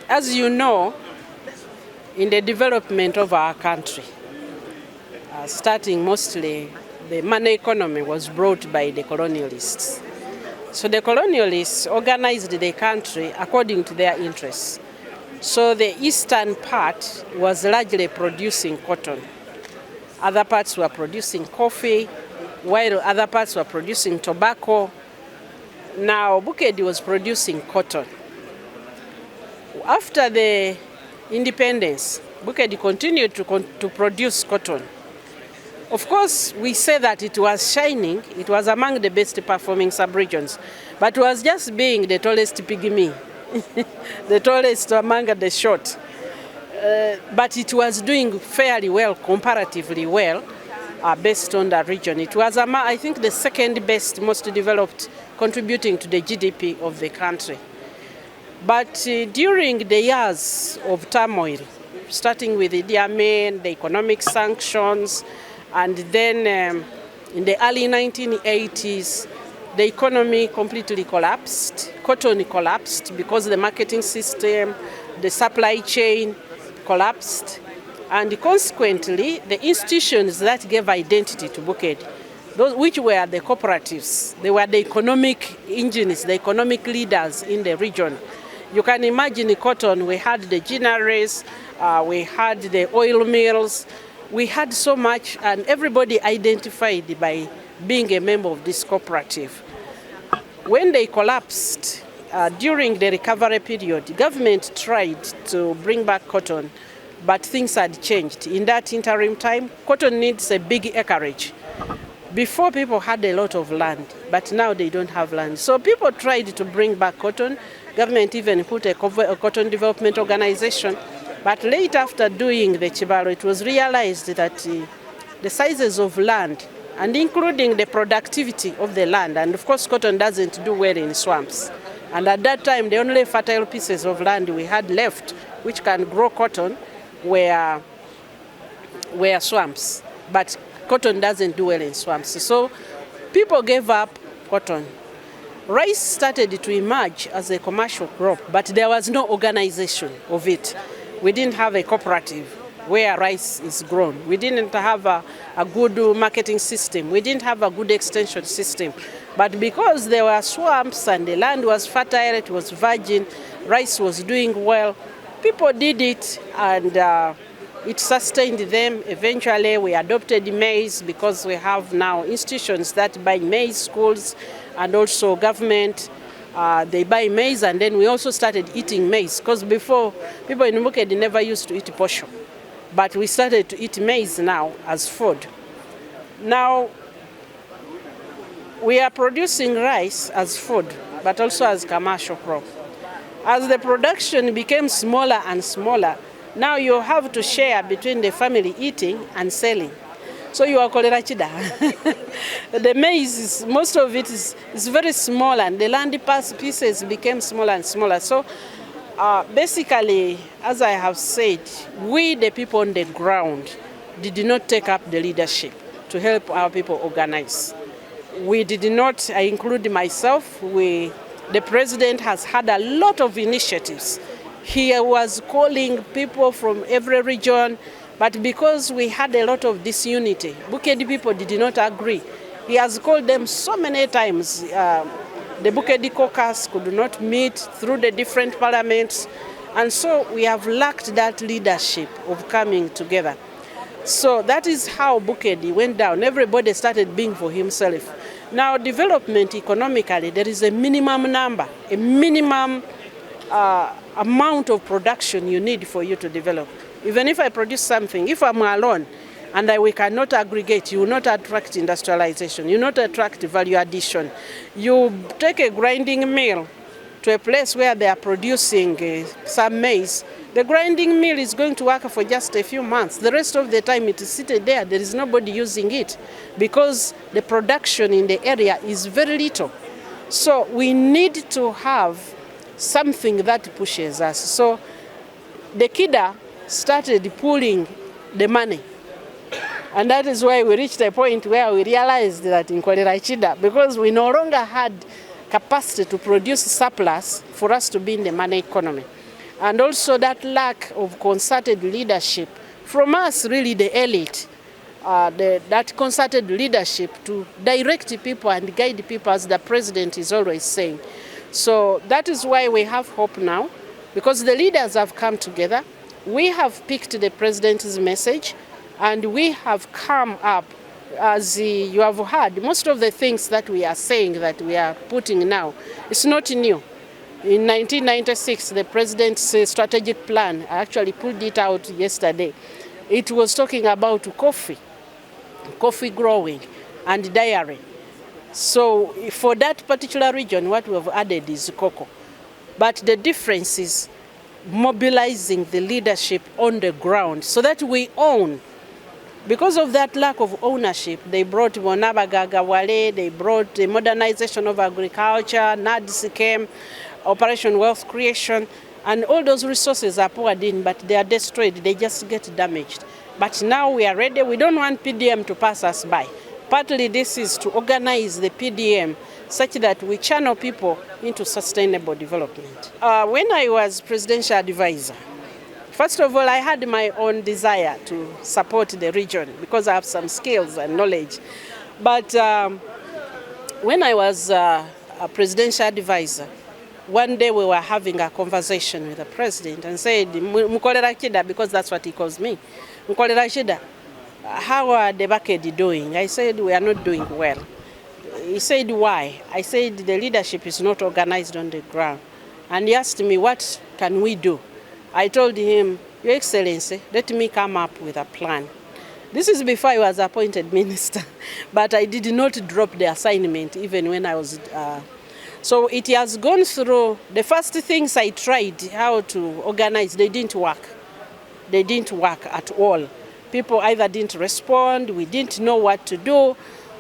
As you know, in the development of our country, starting mostly, the money economy was brought by the colonialists. So the colonialists organized the country according to their interests. So the eastern part was largely producing cotton. Other parts were producing coffee, while other parts were producing tobacco. Now Bukedi was producing cotton. After the independence, Bukedi continued to produce cotton. Of course, we say that it was shining, it was among the best performing sub-regions, but it was just being the tallest pygmy, the tallest among the short. But it was doing fairly well, comparatively well, based on the region. It was, I think, the second best, most developed, contributing to the GDP of the country. But during the years of turmoil, starting with Idi Amin, the economic sanctions, and then in the early 1980s, the economy completely collapsed. Cotton collapsed because the marketing system, the supply chain collapsed. And consequently, the institutions that gave identity to Bukedi, those which were the cooperatives, they were the economic engines, the economic leaders in the region. You can imagine in cotton, we had the ginaries, we had the oil mills, we had so much, and everybody identified by being a member of this cooperative. When they collapsed, during the recovery period, the government tried to bring back cotton, but things had changed. In that interim time, cotton needs a big acreage. Before, people had a lot of land, but now they don't have land. So people tried to bring back cotton. Government even put a cotton development organization. But late after doing the Chibalo, it was realized that the sizes of land, and including the productivity of the land, and of course cotton doesn't do well in swamps. And at that time, the only fertile pieces of land we had left, which can grow cotton, were swamps. But cotton doesn't do well in swamps. So people gave up cotton. Rice started to emerge as a commercial crop, but there was no organization of it. We didn't have a cooperative where rice is grown. We didn't have a good marketing system. We didn't have a good extension system. But because there were swamps and the land was fertile, it was virgin, rice was doing well, people did it, and it sustained them. Eventually, we adopted maize because we have now institutions that buy maize, schools, and also government. They buy maize, and then we also started eating maize, because before, people in Bukedi never used to eat posho. But we started to eat maize now as food. Now, we are producing rice as food, but also as commercial crop. As the production became smaller and smaller, now you have to share between the family eating and selling. So you are cholera chida. The maize, most of it is very small, and the land pieces became smaller and smaller. So basically, as I have said, we, the people on the ground, did not take up the leadership to help our people organize. We did not, I include myself, the president has had a lot of initiatives. He was calling people from every region, but because we had a lot of disunity, Bukedi people did not agree. He has called them so many times. The Bukedi caucus could not meet through the different parliaments, and so we have lacked that leadership of coming together. So that is how Bukedi went down. Everybody started being for himself. Now, development economically, there is a minimum number, a minimum amount of production you need for you to develop. Even if I produce something, if I'm alone and we cannot aggregate, you will not attract industrialization, you will not attract value addition. You take a grinding mill to a place where they are producing some maize, the grinding mill is going to work for just a few months. The rest of the time it is seated there. There is nobody using it because the production in the area is very little. So we need to have something that pushes us. So the KIDA started pulling the money. And that is why we reached a point where we realized that in Kwalira, because we no longer had capacity to produce surplus for us to be in the money economy. and also that lack of concerted leadership from us, really the elite, that concerted leadership to direct people and guide people, as the president is always saying. So that is why we have hope now, because the leaders have come together. We have picked the president's message, and we have come up, as you have heard, most of the things that we are saying that we are putting now, it's not new. In 1996, the president's strategic plan, I actually pulled it out yesterday. It was talking about coffee growing and dairy. So for that particular region, what we have added is cocoa. But the difference is mobilizing the leadership on the ground so that we own. Because of that lack of ownership, they brought Monabagaga Wale, they brought the modernization of agriculture, NADS came, Operation Wealth Creation, and all those resources are poured in, but they are destroyed, they just get damaged. But now we are ready, we don't want PDM to pass us by. Partly this is to organize the PDM such that we channel people into sustainable development. When I was presidential advisor, first of all, I had my own desire to support the region because I have some skills and knowledge. But when I was a presidential advisor, one day we were having a conversation with the president and said, Mukolera Chida, because that's what he calls me. Mukolera Chida, how are the Bukedi doing? I said, we are not doing well. He said, why? I said, the leadership is not organized on the ground. And he asked me, what can we do? I told him, Your Excellency, let me come up with a plan. This is before I was appointed minister, but I did not drop the assignment even when I was... So it has gone through, the first things I tried how to organize, they didn't work. They didn't work at all. People either didn't respond, we didn't know what to do.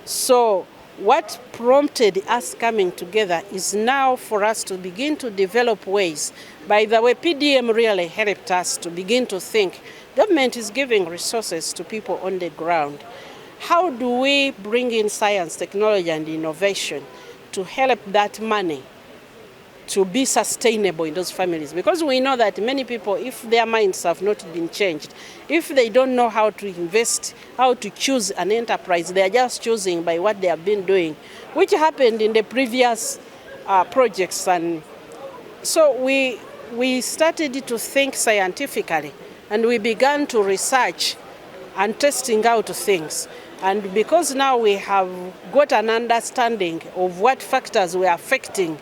So what prompted us coming together is now for us to begin to develop ways. By the way, PDM really helped us to begin to think, government is giving resources to people on the ground. How do we bring in science, technology, and innovation to help that money to be sustainable in those families? Because we know that many people, if their minds have not been changed, if they don't know how to invest, how to choose an enterprise, they are just choosing by what they have been doing, which happened in the previous projects. And so we started to think scientifically, and we began to research and testing out things. And because now we have got an understanding of what factors were affecting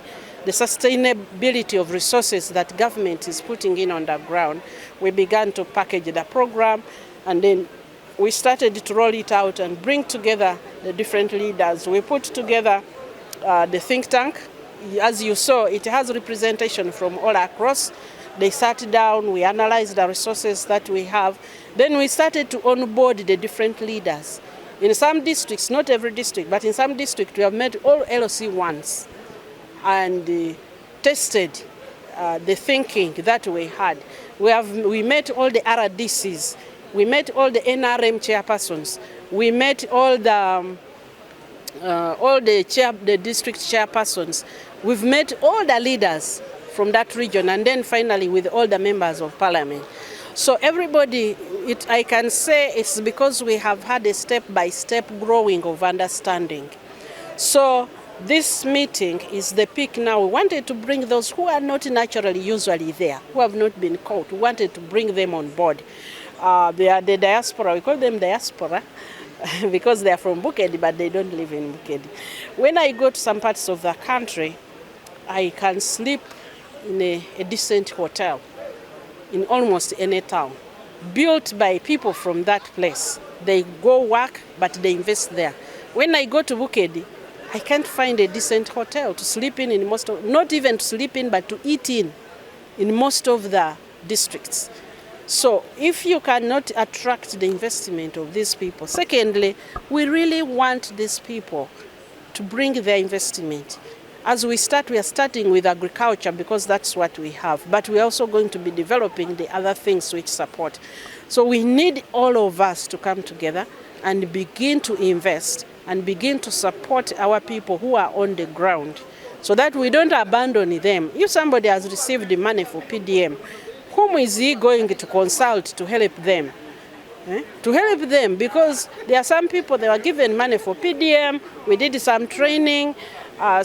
the sustainability of resources that government is putting in on the ground, we began to package the program, and then we started to roll it out and bring together the different leaders. We put together the think tank. As you saw, it has representation from all across. They sat down, we analyzed the resources that we have. Then we started to onboard the different leaders. In some districts, not every district, but in some districts, we have met all LOC ones and tested the thinking that we had. We met all the RDCs, we met all the NRM chairpersons, we met all the district chairpersons. We've met all the leaders from that region, and then finally with all the members of parliament. So everybody, I can say it's because we have had a step-by-step growing of understanding. So this meeting is the peak now. We wanted to bring those who are not naturally usually there, who have not been caught. We wanted to bring them on board. They are the diaspora. We call them diaspora because they are from Bukedi, but they don't live in Bukedi. When I go to some parts of the country, I can sleep in a decent hotel in almost any town, built by people from that place. They go work, but they invest there. When I go to Bukedi, I can't find a decent hotel to sleep in most of, not even to sleep in, but to eat in most of the districts. So if you cannot attract the investment of these people, secondly, we really want these people to bring their investment. As we are starting with agriculture because that's what we have, but we're also going to be developing the other things which support. So we need all of us to come together and begin to invest and begin to support our people who are on the ground so that we don't abandon them. If somebody has received the money for PDM, whom is he going to consult to help them? To help them, because there are some people that were given money for PDM, we did some training, I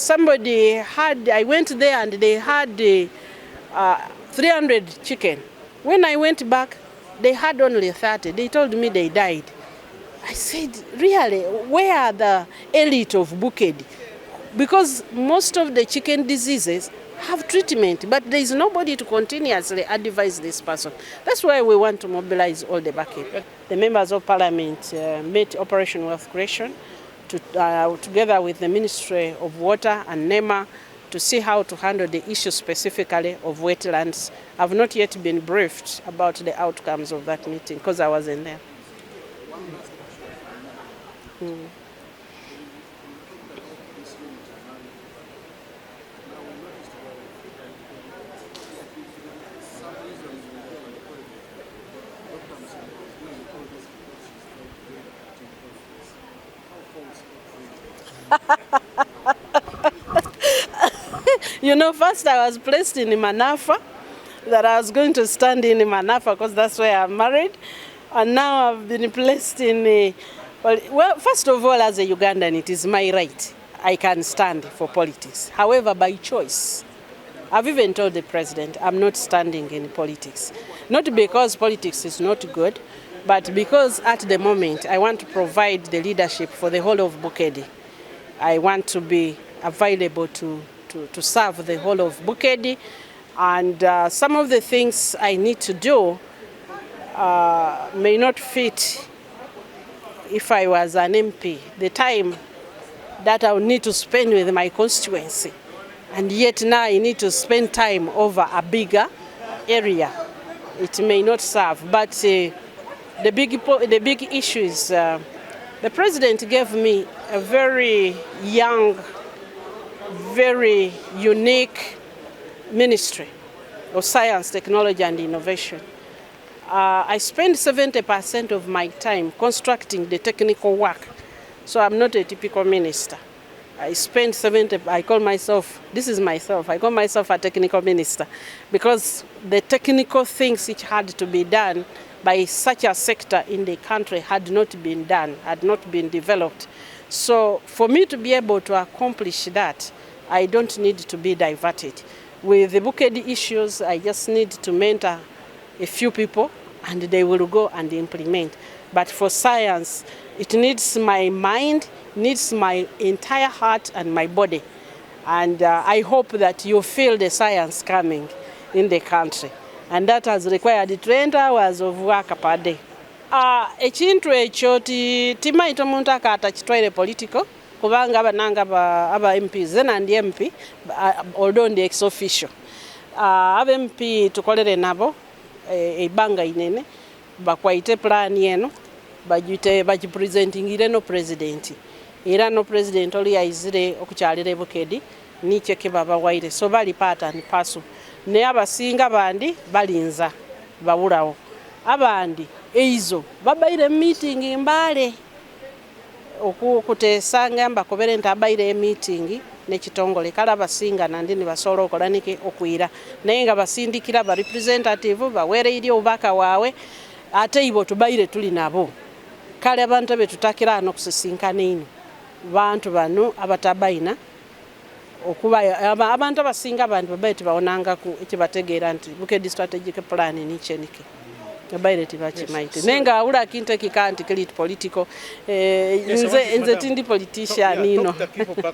went there and they had 300 chicken. When I went back, they had only 30. They told me they died. I said, really, where are the elite of Bukedi? Because most of the chicken diseases have treatment, but there is nobody to continuously advise this person. That's why we want to mobilize all the bucket. The members of parliament met Operation Wealth Creation together with the Ministry of Water and NEMA to see how to handle the issue specifically of wetlands. I've not yet been briefed about the outcomes of that meeting because I wasn't there. You know, first I was placed in Manafa, that I was going to stand in Manafa because that's where I'm married. And now I've been placed in, well, first of all, as a Ugandan, it is my right. I can stand for politics. However, by choice, I've even told the president I'm not standing in politics. Not because politics is not good, but because at the moment I want to provide the leadership for the whole of Bukedi. I want to be available to serve the whole of Bukedi, and some of the things I need to do may not fit if I was an MP. The time that I would need to spend with my constituency, and yet now I need to spend time over a bigger area, it may not serve. But the big issue is the president gave me a very young, very unique ministry of science, technology and innovation. I spend 70% of my time constructing the technical work. So I'm not a typical minister. I spend 70%, I call myself a technical minister, because the technical things which had to be done by such a sector in the country had not been done, had not been developed. So for me to be able to accomplish that, I don't need to be diverted. With the Bukedi issues, I just need to mentor a few people and they will go and implement. But for science, it needs my mind, needs my entire heart and my body. And I hope that you feel the science coming in the country. And that has required 20 hours of work per day. Ekintu ekyo timaita omuntu akata kitwaire political kubanga abananga aba MPs zena ndi MP although ndi ex official. Aba MP tukolere nabo ebanga inene bakwaite plan yeno bagipresentingire no president. Era no president oli yaizire okukyalira Bukedi ni cheke baba waire so bali pata ni pasu. Ne abasinga bandi balinza bawulawo. Abandi eizo babaire meeting mbale okutesa ngamba kobere ntabaire meeting nekitongole kala basinga nandi ni basobola okola niki okwira naye nga basindikira ba representative bawere iri obaka wawe ate ibo tubaire tuli nabo kale abantu betutakira no kusisinkana ino bantu bano abatabaina okuba abantu abasinga abantu babaite baonanga ku ekibategeera nti Bukedi Strategic Plan ni chenike abaire tibachimaite nenga ula kinte kikanti kili political nze tindi politician ino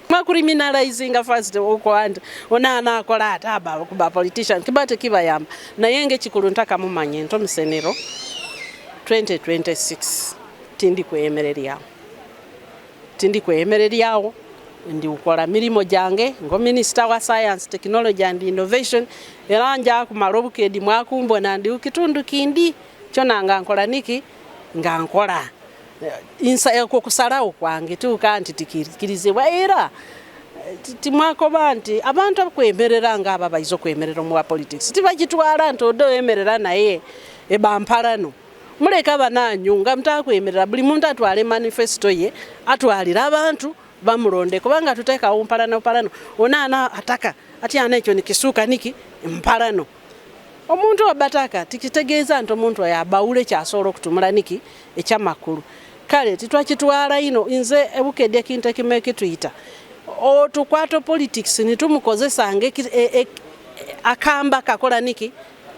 ma criminalizing first oko and onana akola ataba kuba politician kibate kibayamba naye nge kikulu ntaka mumanye nto Musenero 2026 tindi kwemereriawo ndi ukola milimo jange ngo Minister wa Science, Technology and Innovation era nja kumala Bukedi mwakumbwa nandi ukitundu kindi kyonanga nkola niki nga nkola insa yako kusalawo kwange tukanti tikirizibwa era timwako banti abantu akwemerera nga aba baizo kwemerera mu politics tibagitwala ntodo emerera naye ebampalano muleka bananyu nga mtakwemerera buli muntu atwale manifesto ye atwalira abantu bamulonde kubanga tuteka mpalano onana ataka ati anekyo nikisuka niki mpalano omuntu obataka tikitegeeza nti omuntu yabawule kyasobola okutumula niki ekyamakulu kale titwakitwala ino nze Bukedi kintu kimeke tuyita otukwata politics nitumukozesa akamba kakola niki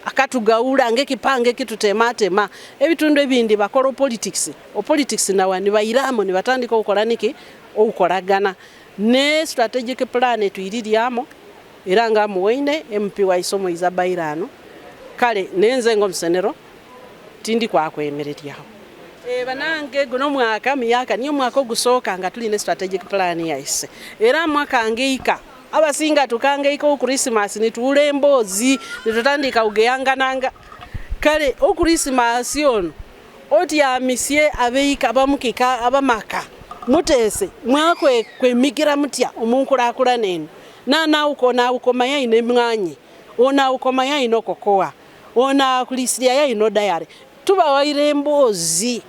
akatugawula kipange kitutematema ebitundu ebindi bakola politics nawani bayiramo ni batandika okukola niki okukolagana ne strategic plan tuyiriryamo era nga muwine MP wa isomo izabairano kale nenze ngo Musenero tindi kwakwemereryaho banange guno mwaka myaka niyo mwaka ogusooka nga tuli ne strategic plan yaise era mwaka ngeika abasinga tukangeika ku Christmas nituule emboozi nitutandika ugeyangananga kale o Christmas ono oti ya misie abeika bamukika abamaka mutese mwakwe kwemigira mutya omunkula nene na uko mayayi nemwanyi ona uko mayayi nokokoa ona kulisiria yayi no diary tuba waire emboozi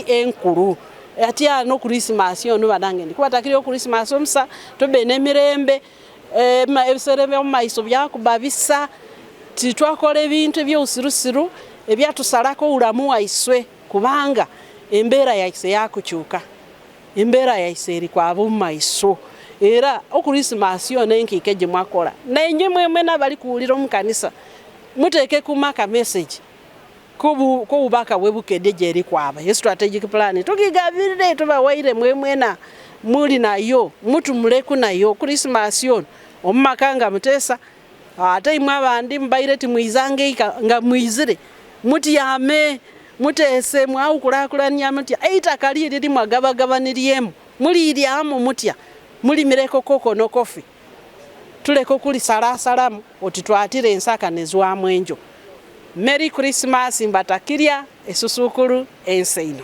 enkulu ati ano Christmas ono banange ndi kwatakiri o Christmas omsa tobe nemirembe ebiserebe omaiso byakubabisa titwakola ebintu ebyusirusiru ebyatusalako ulamu waiswe kubanga embeera yaise yakukyuka embeera yaise eri kwa abumaiso era o Christmas ono enkikeje mwakola nenye mwemwe nabali kuulira mu kanisa muteke kumaka message ko ubaka Bukedi jeri kwaba ye strategic plan tukigabirire tuba waire mwemwena muri nayo mutu muleku nayo Christmas yon omumakanga mutesa ate imwe abandi mbaire timwizange nga mwizire muti yame mutese mwawukulakulanya muti eitaka liri mwagabagabaniriyemu muri iryamo mutya muri mireko koko no kofi tuleko kuli salamu otitwatire ensaka nezwa mwenjo Merry Christmas mbatakirya esusukuru enseino